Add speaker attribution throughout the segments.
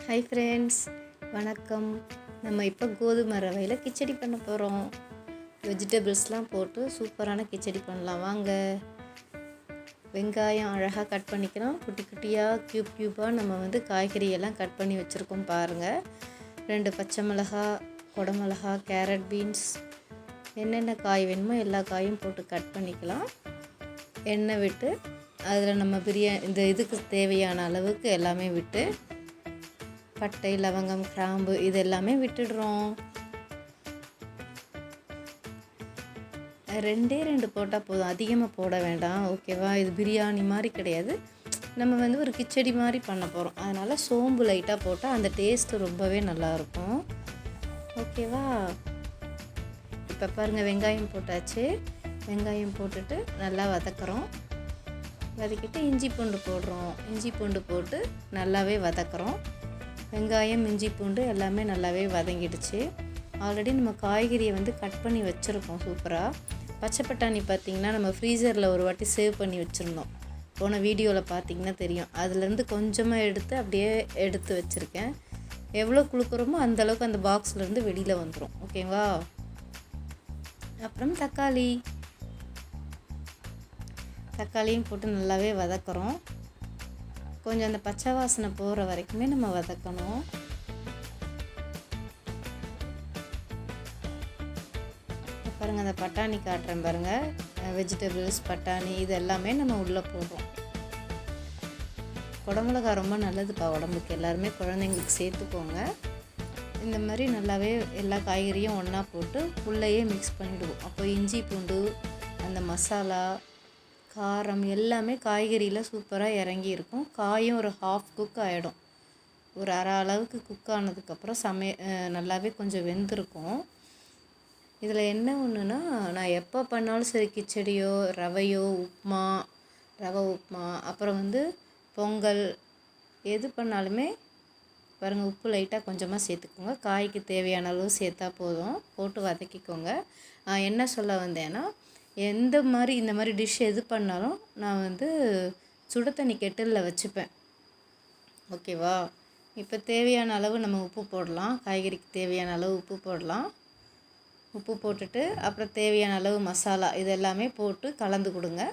Speaker 1: Hi friends, வணக்கம். நம்ம இப்போ கோதுமை ரவையில் கிச்சடி பண்ண போகிறோம். வெஜிடபிள்ஸ்லாம் போட்டு சூப்பரான கிச்சடி பண்ணலாம் வாங்க. வெங்காயம் அழகாக கட் பண்ணிக்கிறோம். குட்டி குட்டியாக க்யூபாக நம்ம காய்கறியெல்லாம் கட் பண்ணி வச்சுருக்கோம் பாருங்கள். 2 பச்சை மிளகா, குடமிளகா, கேரட், பீன்ஸ், என்னென்ன காய் வேணுமோ எல்லா காயும் போட்டு கட் பண்ணிக்கலாம். எண்ணெய் விட்டு அதில் நம்ம இந்த இதுக்கு தேவையான அளவுக்கு எல்லாமே விட்டு பட்டை, லவங்கம், கிராம்பு இது எல்லாமே விட்டுடுறோம். 2 போட்டால் போதும், அதிகமாக போட வேண்டாம். ஓகேவா? இது பிரியாணி மாதிரி கிடையாது, நம்ம ஒரு கிச்சடி மாதிரி பண்ண போகிறோம். அதனால் சோம்பு லைட்டாக போட்டால் அந்த டேஸ்ட்டு ரொம்பவே நல்லாயிருக்கும். ஓகேவா? இப்போ பாருங்கள், வெங்காயம் போட்டாச்சு. வெங்காயம் போட்டுட்டு நல்லா வதக்குறோம். வதக்கிட்டு இஞ்சி பூண்டு போடுறோம். இஞ்சி பூண்டு போட்டு நல்லாவே வதக்குறோம். வெங்காயம், இஞ்சி பூண்டு எல்லாமே நல்லாவே வதங்கிடுச்சு. ஆல்ரெடி நம்ம காய்கறியை கட் பண்ணி வச்சுருக்கோம் சூப்பராக. பச்சை பட்டாணி பார்த்திங்கன்னா நம்ம ஃப்ரீசரில் ஒரு வாட்டி சேவ் பண்ணி வச்சுருந்தோம். போன வீடியோவில் பார்த்திங்கன்னா தெரியும். அதுலேருந்து கொஞ்சமாக எடுத்து அப்படியே எடுத்து வச்சுருக்கேன். எவ்வளோ குளுக்குறோமோ அந்தளவுக்கு அந்த பாக்ஸ்லேருந்து வெளியில் வந்துடும். ஓகேவா? அப்புறம் தக்காளியும் போட்டு நல்லாவே வதக்குறோம். கொஞ்சம் அந்த பச்சை வாசனை போகிற வரைக்குமே நம்ம வதக்கணும். பாருங்கள், அந்த பட்டாணி காட்டுறேன் பாருங்கள். வெஜிடபிள்ஸ், பட்டாணி இது எல்லாமே நம்ம உள்ளே போடுறோம். குடமிளகா ரொம்ப நல்லதுப்பா உடம்புக்கு. எல்லாருமே குழந்தைங்களுக்கு சேர்த்துக்கோங்க. இந்த மாதிரி நல்லாவே எல்லா காய்கறியும் ஒன்றா போட்டு உள்ளேயே மிக்ஸ் பண்ணிவிடுவோம். அப்போ இஞ்சி பூண்டு, அந்த மசாலா, காரம் எல்லாமே காய்கறியில் சூப்பராக இறங்கி இருக்கும். காயும் ஒரு ஹாஃப் குக் ஆகிடும். ஒரு அரை அளவுக்கு குக் ஆனதுக்கப்புறம் நல்லாவே கொஞ்சம் வெந்திருக்கும். இதில் என்ன ஒன்றுனா, நான் எப்போ பண்ணாலும் சரி, கிச்சடியோ, ரவையோ, உப்புமா, ரவை உப்புமா, அப்புறம் பொங்கல் எது பண்ணாலுமே பாருங்கள், உப்பு லைட்டாக கொஞ்சமாக சேர்த்துக்கோங்க. காய்க்கு தேவையான அளவு சேர்த்தா போதும். போட்டு வதக்கிக்கோங்க. என்ன சொல்ல வந்தேன்னா, இந்த மாதிரி டிஷ் எது பண்ணாலும் நான் சுடு தண்ணி கெட்டிலில் வச்சுப்பேன். ஓகேவா? இப்போ தேவையான அளவு நம்ம உப்பு போடலாம். காய்கறிக்கு தேவையான அளவு உப்பு போடலாம். உப்பு போட்டுட்டு அப்புறம் தேவையான அளவு மசாலா இது எல்லாமே போட்டு கலந்து கொடுங்க.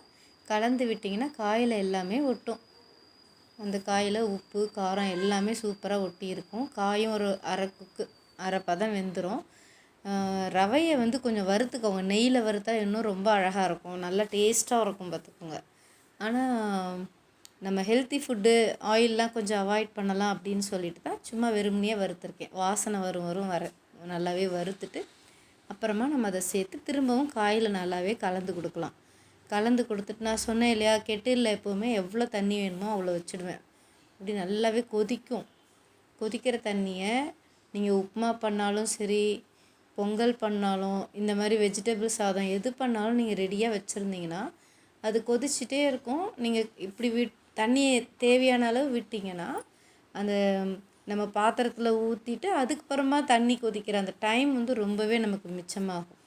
Speaker 1: கலந்து விட்டிங்கன்னா காயில் எல்லாமே ஒட்டும். அந்த காயில் உப்பு, காரம் எல்லாமே சூப்பராக ஒட்டி இருக்கும். காயும் ஒரு அரை பதம் வெந்துடும். ரவையை கொஞ்சம் வறுத்துக்கோங்க. நெய்யில் வறுத்தா இன்னும் ரொம்ப அழகாக இருக்கும், நல்லா டேஸ்ட்டாக இருக்கும் பார்த்துக்கோங்க. ஆனால் நம்ம ஹெல்த்தி ஃபுட்டு ஆயிலெலாம் கொஞ்சம் அவாய்ட் பண்ணலாம் அப்படின்னு சொல்லிட்டு தான் சும்மா வெறுமனையே வறுத்துருக்கேன். வாசனை வர நல்லாவே வறுத்துட்டு அப்புறமா நம்ம அதை சேர்த்து திரும்பவும் காயில் நல்லாவே கலந்து கொடுக்கலாம். கலந்து கொடுத்துட்டு நான் சொன்னேன் இல்லையா, கெட்டிலில் எப்போவுமே எவ்வளோ தண்ணி வேணுமோ அவ்வளோ வச்சுடுவேன். அப்படி நல்லாவே கொதிக்கும். கொதிக்கிற தண்ணியை நீங்கள் உப்புமா பண்ணாலும் சரி, பொங்கல் பண்ணாலும், இந்த மாதிரி வெஜிடபிள் சாதம் எது பண்ணாலும் நீங்கள் ரெடியாக வச்சுருந்தீங்கன்னா அது கொதிச்சுட்டே இருக்கும். நீங்கள் இப்படி தண்ணியை தேவையான அளவு விட்டிங்கன்னா அந்த நம்ம பாத்திரத்தில் ஊற்றிட்டு அதுக்கப்புறமா தண்ணி கொதிக்கிற அந்த டைம் ரொம்பவே நமக்கு மிச்சமாகும்.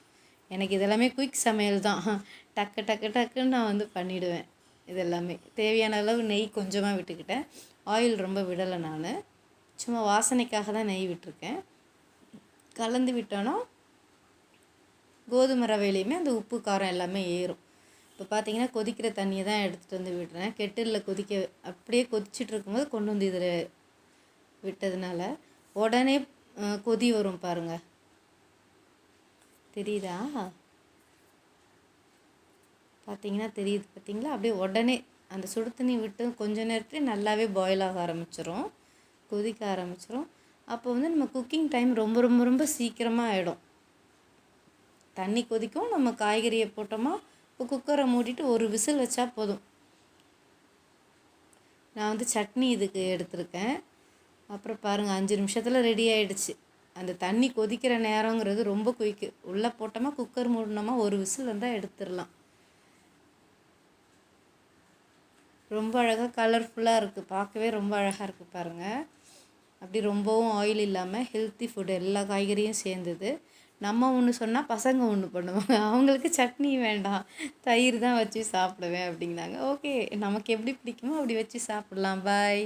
Speaker 1: எனக்கு இதெல்லாமே குயிக் சமையல் தான். டக்குன்னு நான் பண்ணிவிடுவேன். இதெல்லாமே தேவையான அளவு நெய் கொஞ்சமாக விட்டுக்கிட்டேன். ஆயில் ரொம்ப விடலை. நான் சும்மா வாசனைக்காக தான் நெய் விட்டுருக்கேன். கலந்து விட்டோன்னா கோதுமை ரவையிலையுமே அந்த உப்பு, காரம் எல்லாமே ஏறும். இப்போ பார்த்தீங்கன்னா கொதிக்கிற தண்ணியை தான் எடுத்துகிட்டு விடுறேன். கெட்டிலில் அப்படியே கொதிச்சுட்டு இருக்கும்போது கொண்டு இதில் விட்டதுனால உடனே கொதி வரும் பாருங்கள். தெரியுதா? தெரியுது பார்த்தீங்களா? அப்படியே உடனே அந்த சுடு தண்ணி விட்டு கொஞ்ச நேரத்துலேயே நல்லாவே பாயில் ஆக ஆரம்பிச்சிடும், கொதிக்க ஆரம்பிச்சிடும். அப்போ நம்ம குக்கிங் டைம் ரொம்ப ரொம்ப ரொம்ப சீக்கிரமாக ஆகிடும். தண்ணி கொதிக்கும், நம்ம காய்கறியை போட்டோமா, இப்போ குக்கரை மூடிட்டு ஒரு விசில் வச்சா போதும். நான் சட்னி இதுக்கு எடுத்திருக்கேன். அப்புறம் பாருங்கள், 5 நிமிஷத்தில் ரெடி ஆகிடுச்சு. அந்த தண்ணி கொதிக்கிற நேரங்கிறது ரொம்ப குயிக்கு. உள்ளே போட்டோமா, குக்கர் மூடினோமா, ஒரு விசில் வந்தால் எடுத்துடலாம். ரொம்ப அழகாக கலர்ஃபுல்லாக இருக்குது, பார்க்கவே ரொம்ப அழகாக இருக்குது பாருங்கள். அப்படி ரொம்பவும் ஆயில் இல்லாமல் ஹெல்த்தி ஃபுட், எல்லா காய்கறியும் சேர்ந்தது. நம்ம ஒன்று சொன்னால் பசங்க ஒன்று பண்ணுவாங்க. அவங்களுக்கு சட்னி வேண்டாம், தயிர் தான் வச்சு சாப்பிடுவேன் அப்படிங்கிறாங்க. ஓகே, நமக்கு எப்படி பிடிக்குமோ அப்படி வச்சு சாப்பிட்லாம். பாய்.